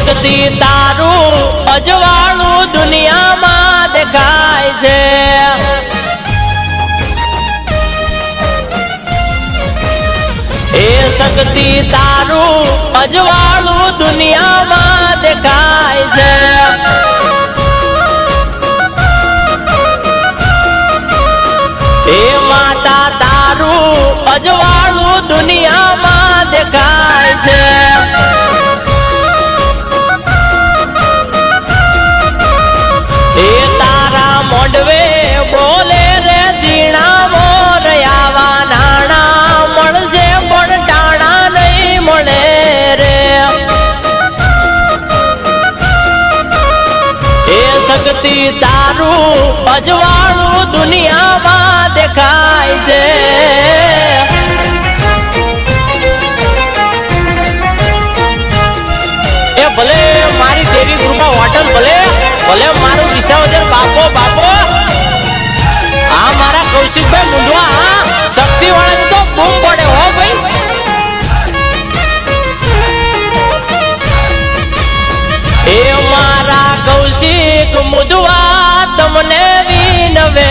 શક્તિ તારું અજવાળું દુનિયામાં દેખાય છે એ શક્તિ તારું અજવાળું દુનિયામાં દેખાય છે એ માતા તારું અજવાળું દુનિયામાં દેખાય છે એ તારા મોઢવે બોલે રે જીણા મોર આવા નાણા મળશે પણ ટાણા નહીં મળે રે એ શક્તિ તારું અજવાળું દુનિયામાં દેખાય છે એ ભલે મારી દેવી કૃપા હોટલ ભલે ભલે મારું વિસાવદર બાપો બાપો આ મારા કૌશિકભાઈ મુંડવા હા શક્તિ વાળા તો બૂમ પડે હો ભાઈ એ મારા કૌશિક મુંડવા તમને વિનવે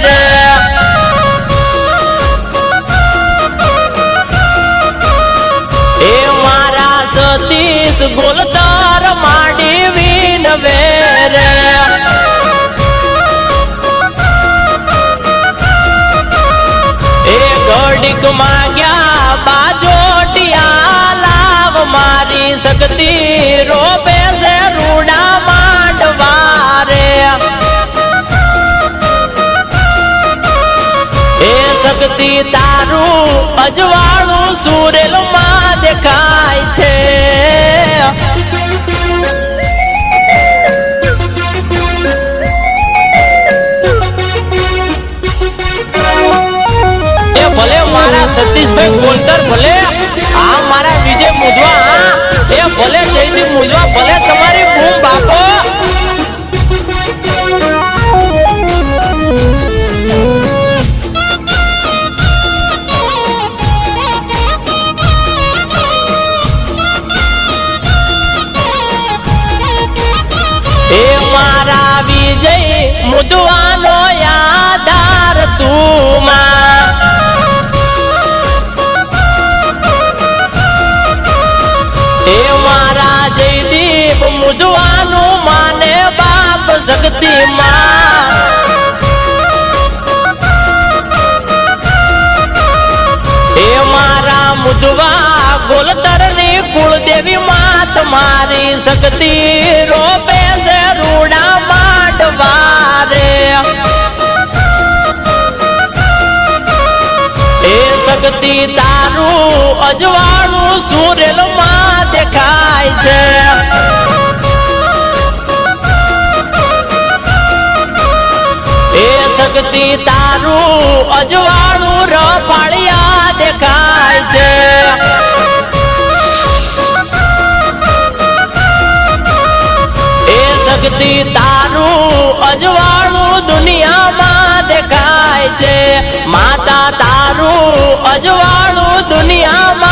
રે એ મારા સતીશ ગોલતાર માડી વિનવે રે એ ઘડીક માંગ્યા બાજોટિયા લાવ મારી શક્તિ રોપે છે રૂડા માંડવા રે એ શક્તિ તારું અજવાળું સુરેલમાં દેખાય છે એ ભલે મારા સતીશભાઈ ગોલકર ભલે આ મારા વિજય મુંજવા એ ભલે જયદીપ મુંજવા ભલે તમારી બૂમ બાપો એ મારા વિજય મુદવાનો આધાર તું એ મારા જયદીપ મુદવાનું માને બાપ શક્તિ માં એ મારા મુદવા ગોલતર ની કુળદેવી માત મારી શક્તિ રોપે છે રૂડા માંડવા રે એ શક્તિ તારું અજવાળું સુરેલમાં દેખાય છે એ શક્તિ તારું અજવાળું રફાળિયા દેખાય છે એ શક્તિ તારું અજવાળું દુનિયામાં દેખાય છે માતા તારું અજવાળું દુનિયામાં